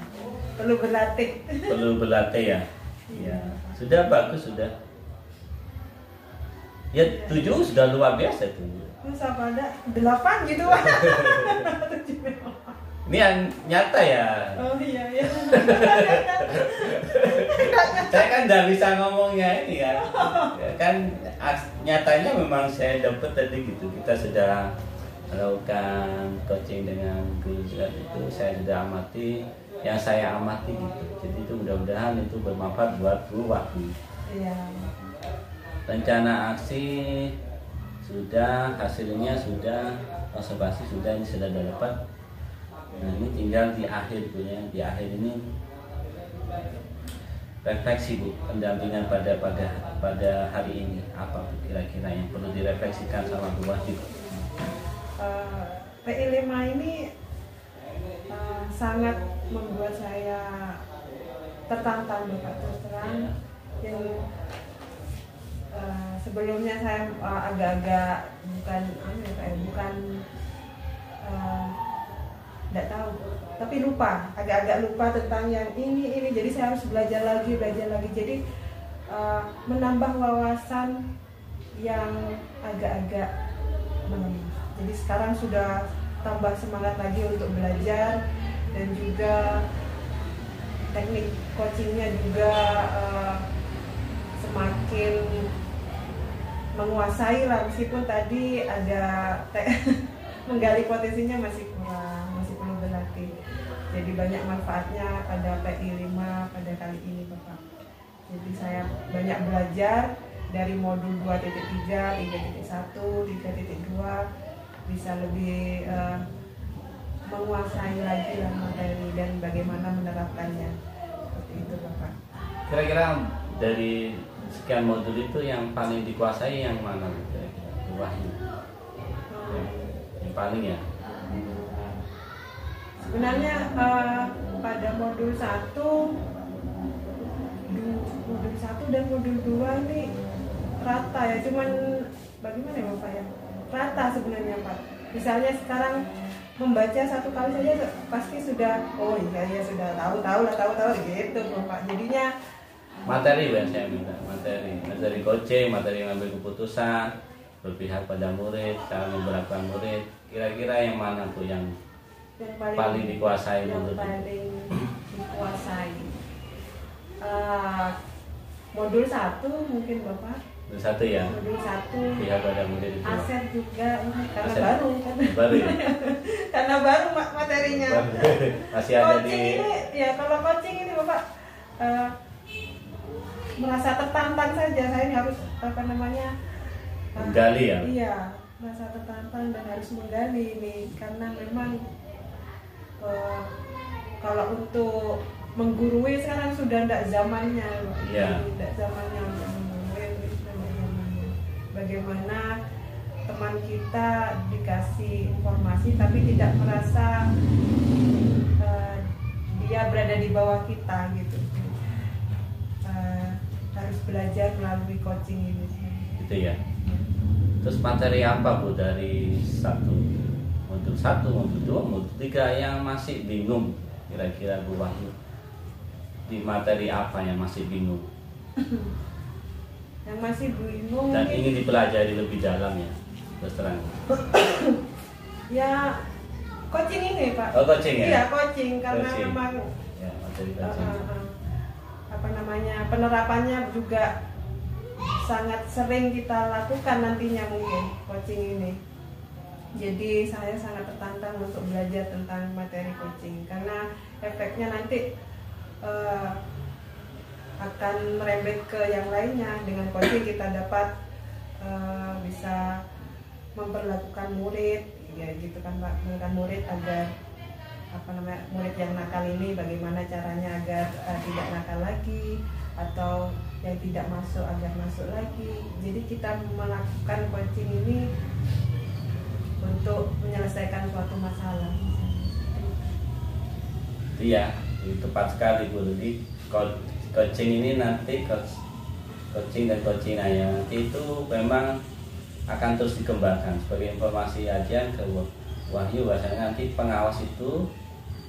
Speaker 2: Perlu berlatih.
Speaker 1: Perlu berlatih ya. Iya. Sudah bagus sudah. Ya 7 sudah luar biasa tuh.
Speaker 2: Terus apa ada 8 gitu Pak.
Speaker 1: Ini yang nyata ya.
Speaker 2: Oh iya ya.
Speaker 1: Saya kan nggak bisa ngomongnya ini ya. Kan nyatanya memang saya dapat tadi gitu. Kita sudah melakukan coaching dengan guru itu, saya sudah amati, yang saya amati gitu. Jadi itu mudah-mudahan itu bermanfaat buat Bu Wahyu.
Speaker 2: Iya.
Speaker 1: Rencana aksi sudah, hasilnya sudah, observasi sudah, ini sudah dapat. Nah ini tinggal di akhir Bu ya. Di akhir ini refleksi Bu, pendampingan pada hari ini apa Bu kira-kira yang perlu direfleksikan sama Bu Wahyu?
Speaker 2: PI5 ini sangat membuat saya tertantang Bapak, terus terang. Yang sebelumnya saya agak-agak tidak tahu, tapi agak-agak lupa tentang yang ini. Jadi saya harus belajar lagi. Jadi menambah wawasan yang agak-agak menambah. Jadi sekarang sudah tambah semangat lagi untuk belajar, dan juga teknik coachingnya juga semakin menguasai lah, meskipun tadi ada menggali potensinya masih kurang, masih perlu berlatih. Jadi banyak manfaatnya pada PI5 pada kali ini Bapak. Jadi saya banyak belajar dari modul 2.3, 3.1, 3.2, bisa lebih menguasai lagi lah materi dan bagaimana menerapkannya. Seperti itu Bapak.
Speaker 1: Kira-kira dari sekian modul itu yang paling dikuasai yang mana kira-kira Bu Wahyu? Yang paling ya?
Speaker 2: Sebenarnya pada modul 1 dan modul 2 ini rata ya, cuman bagaimana ya Bapak ya? Rata sebenarnya Pak. Misalnya sekarang membaca 1 kali saja pasti sudah sudah tahu gitu Bapak. Jadinya
Speaker 1: materi yang saya minta, materi coaching, materi mengambil keputusan, berpihak pada murid, cara memperlakukan murid. Kira-kira yang mana tuh yang paling dikuasai menurut
Speaker 2: paling dikuasai? Modul 1 mungkin Bapak.
Speaker 1: Modul 1 ya.
Speaker 2: Modul 1
Speaker 1: pihak pada murid itu.
Speaker 2: aset juga karena
Speaker 1: Aset.
Speaker 2: baru kan.
Speaker 1: Baru ya.
Speaker 2: Karena baru materinya.
Speaker 1: Masih ada
Speaker 2: Coaching
Speaker 1: di
Speaker 2: ini ya, kalau coaching ini Bapak merasa tertantang saja. Saya ini harus
Speaker 1: menggali ya.
Speaker 2: Iya, merasa tertantang dan harus menggali ini karena memang kalau untuk menggurui sekarang sudah tidak zamannya.
Speaker 1: Iya.
Speaker 2: Tidak zamannya untuk menggurui, sudah tidak zamannya. Bagaimana teman kita dikasih informasi tapi tidak merasa dia berada di bawah kita gitu. Harus belajar melalui coaching ini.
Speaker 1: gitu ya. Terus materi apa Bu dari modul 1, modul 2, modul 3 yang masih bingung kira-kira Bu Wahyu? Di materi apa yang masih bingung?
Speaker 2: Yang masih bingung
Speaker 1: Dan
Speaker 2: ini,
Speaker 1: ingin dipelajari lebih dalam ya. terus terang?
Speaker 2: Ya coaching ini Pak.
Speaker 1: Oh, coaching ya?
Speaker 2: Iya coaching karena
Speaker 1: Coaching.
Speaker 2: memang
Speaker 1: Ya, materi coaching.
Speaker 2: apa namanya penerapannya juga sangat sering kita lakukan nantinya mungkin coaching ini. Jadi saya sangat tertantang untuk belajar tentang materi coaching karena efeknya nanti akan merembet ke yang lainnya. Dengan coaching kita dapat bisa memperlakukan murid, ya gitu kan Pak, memperlakukan murid agar murid yang nakal ini bagaimana caranya agar tidak nakal lagi, atau yang tidak masuk agar masuk lagi. Jadi kita melakukan coaching ini untuk menyelesaikan suatu masalah.
Speaker 1: Iya, tepat sekali Bu. Jadi coaching ini nanti coaching dan coaching ayah nanti itu memang akan terus dikembangkan. Sebagai informasi aja ke Wahyu, bahasanya nanti pengawas itu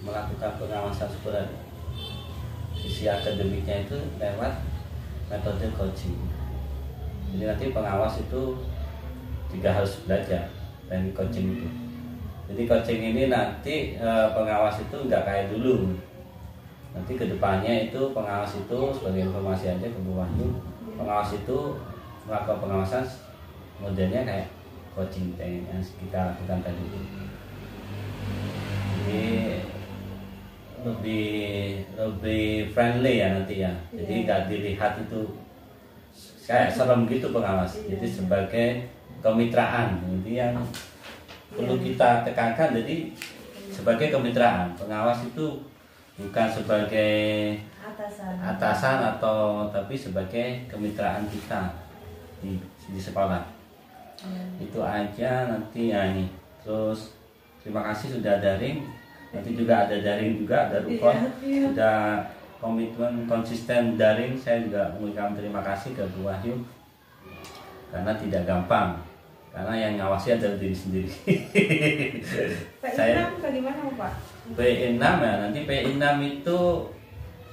Speaker 1: melakukan pengawasan sebenarnya sisi akademiknya itu lewat metode coaching. Jadi nanti pengawas itu juga harus belajar dari coaching itu. Jadi coaching ini nanti pengawas itu nggak kayak dulu. Nanti kedepannya itu pengawas itu, sebagai informasi aja ke Bu Wahyu, pengawas itu melakukan pengawasan modelnya kayak coaching yang kita lakukan tadi. Jadi lebih friendly ya nanti ya. Jadi nggak dilihat itu kayak serem gitu pengawas. Jadi sebagai kemitraan, jadi yang perlu kita tekankan. Jadi sebagai kemitraan, pengawas itu bukan sebagai atasan atau tapi sebagai kemitraan kita di sekolah. Itu aja nanti ya ini. Terus terima kasih sudah daring. Nanti juga ada daring juga, ada Rukon. Sudah komitmen konsisten daring. Saya juga mengucapkan terima kasih ke Bu Wahyu karena tidak gampang. Karena yang ngawasi adalah diri sendiri.
Speaker 2: P6 bagaimana Pak?
Speaker 1: P6 ya, nanti P6 itu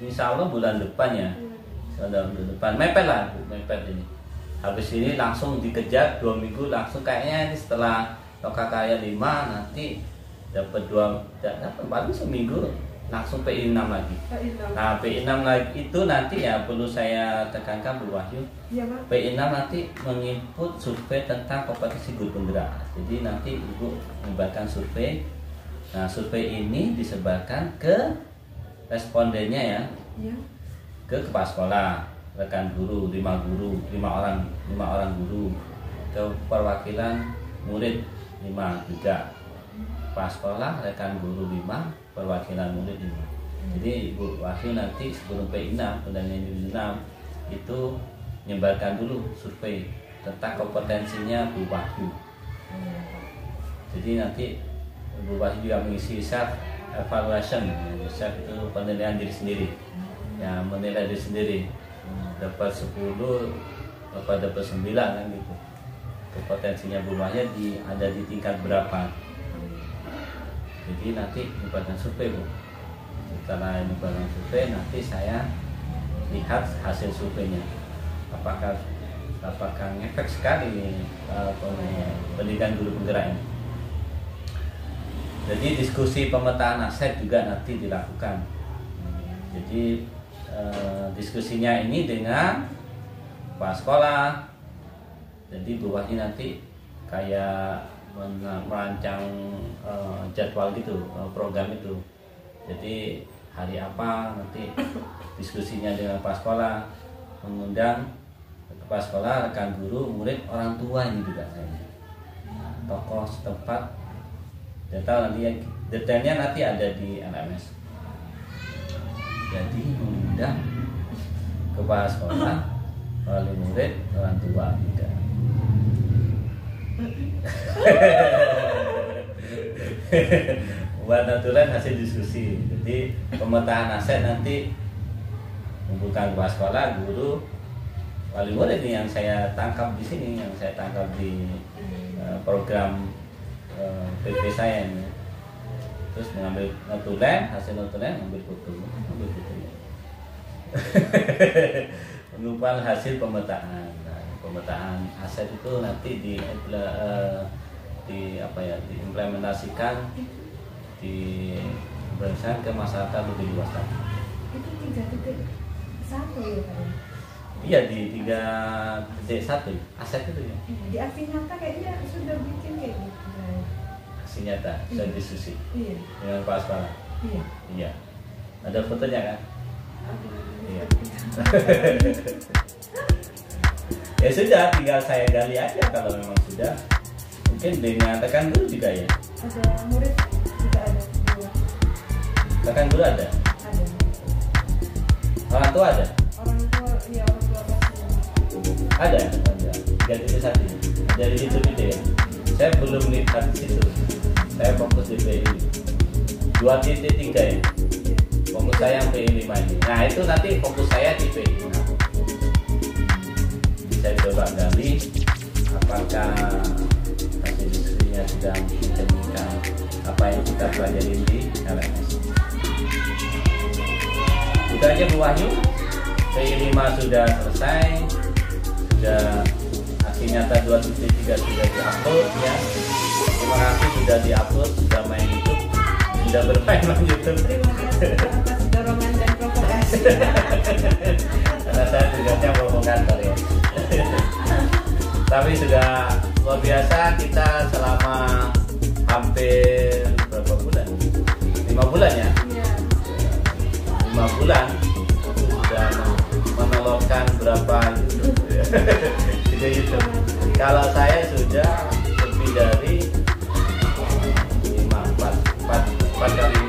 Speaker 1: insya Allah bulan depan ya. Bulan depan, mepet lah Bu, mepet ini. Habis ini langsung dikejar 2 minggu langsung, kayaknya ini setelah Lokakaya 5 nanti dapat paling seminggu langsung P6 lagi. Nah P6 lagi itu nanti ya perlu saya tekankan Bu Wahyu.
Speaker 2: Ya,
Speaker 1: P6 nanti menginput survei tentang kompetisi guru penggerak. Jadi nanti Ibu membuatkan survei. Nah survei ini disebarkan ke respondennya ya, ke kepala sekolah, rekan guru, 5 orang guru, ke perwakilan murid 5 juga, kepala sekolah, rekan guru 5, perwakilan murid 5. Jadi Ibu Wahyu nanti sebelum P6 P6 itu menyebarkan dulu survei tentang kompetensinya Bu Wahyu. Jadi nanti Bu Wahyu juga mengisi self evaluation. Self itu penilaian diri sendiri, ya menilai diri sendiri, dapat 10 dapat 9 kan gitu. Kompetensinya Bu Wahyu ada di tingkat berapa. Jadi nanti menyebarkan survei Bu. Setelah menyebarkan survei nanti saya lihat hasil surveinya. Apakah ngefek sekali pendidikan guru penggerak ini. Jadi diskusi pemetaan aset juga nanti dilakukan. Jadi diskusinya ini dengan kepala sekolah. Jadi Bu Wahyu nanti kayak merancang jadwal gitu, program itu. Jadi hari apa nanti diskusinya dengan kepala sekolah, mengundang kepala sekolah, rekan guru, murid, orang tua ini juga kayaknya, tokoh setempat. Detailnya nanti ada di LMS. Jadi mengundang kepala sekolah, wali murid, orang tua juga. Buat aturan hasil diskusi. Jadi pemetaan aset nanti membuka kepala sekolah, guru, wali murid ini yang saya tangkap di sini, yang saya tangkap di program PP saya ini. Terus mengambil notulen, hasil notulen, ambil foto. Pengumpulan hasil pemetaan. Nah, pemetaan aset itu nanti diimplementasikan ke masyarakat lebih luas lagi.
Speaker 2: Itu 3.1 ya Pak?
Speaker 1: Iya, di 3.1 aset itu ya.
Speaker 2: Di aksi nyata kayaknya sudah bikin kayak gitu.
Speaker 1: Aksi nyata sudah diskusi
Speaker 2: Iya.
Speaker 1: dengan Pak Aspara.
Speaker 2: Iya.
Speaker 1: Iya. Ada fotonya kan? Iya. Ya sudah, tinggal saya gali aja kalau memang sudah. Mungkin dinyatakan dulu juga ya.
Speaker 2: Ada murid juga ada 2.
Speaker 1: Tekan dulu ada.
Speaker 2: Ada.
Speaker 1: Orang tua ada.
Speaker 2: Orang tua pastinya.
Speaker 1: Ada. 3.1. Ada di situ gitu ya. Saya belum lihat di situ. Saya fokus di PI 2.3 ya. Fokus saya yang PI 5 ini. Nah itu nanti fokus saya di PI 6. Saya coba gali apakah hasil diskusinya sudah mencerminkan apa yang kita pelajari di LMS. Itu aja Bu Wahyu. PI 5 sudah selesai, sudah aksi nyata 2.3 sudah diupload ya. Terima kasih sudah diupload, sudah main YouTube, sudah bermain YouTube.
Speaker 2: Terima kasih atas dorongan dan provokasi.
Speaker 1: Karena saya tugasnya provokator ya. Tapi sudah luar biasa, kita selama hampir berapa bulan? 5 bulan ya?
Speaker 2: Iya.
Speaker 1: 5 bulan sudah menolongkan berapa YouTube. Kalau saya sudah lebih dari 4 kali 6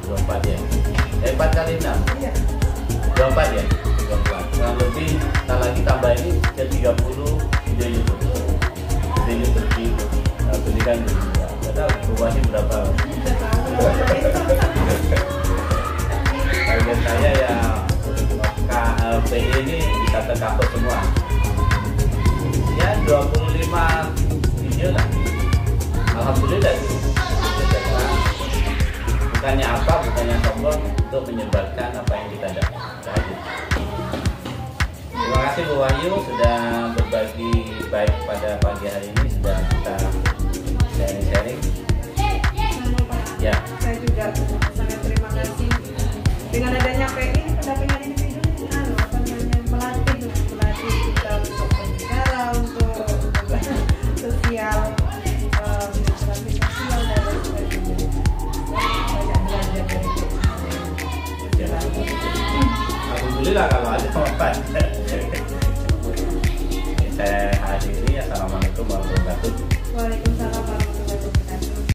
Speaker 1: 24 ya. 4 kali 6
Speaker 2: Iya.
Speaker 1: 24 ya. 24. Kurang lebih kita lagi tambah ini ke 30 video YouTube. Video YouTube di pendidikan juga. Padahal bawahnya berapa? Target saya ya PI ini bisa tercover semua. Ya 25 video lah. Alhamdulillah. Bukannya sombong untuk menyebarkan apa yang kita dapat. Terima kasih Bu Wahyu sudah berbagi baik pada pagi hari ini, sudah kita sharing. Ya.
Speaker 2: Saya juga sangat terima kasih dengan adanya PI pendampingan individu melatih kita untuk berbicara, untuk sosial, administrasi sosial dan lain sebagainya. Banyak belajar dari
Speaker 1: Alhamdulillah kalau ada manfaat. Saya hadiri. Assalamualaikum warahmatullahi wabarakatuh.
Speaker 2: Waalaikumsalam.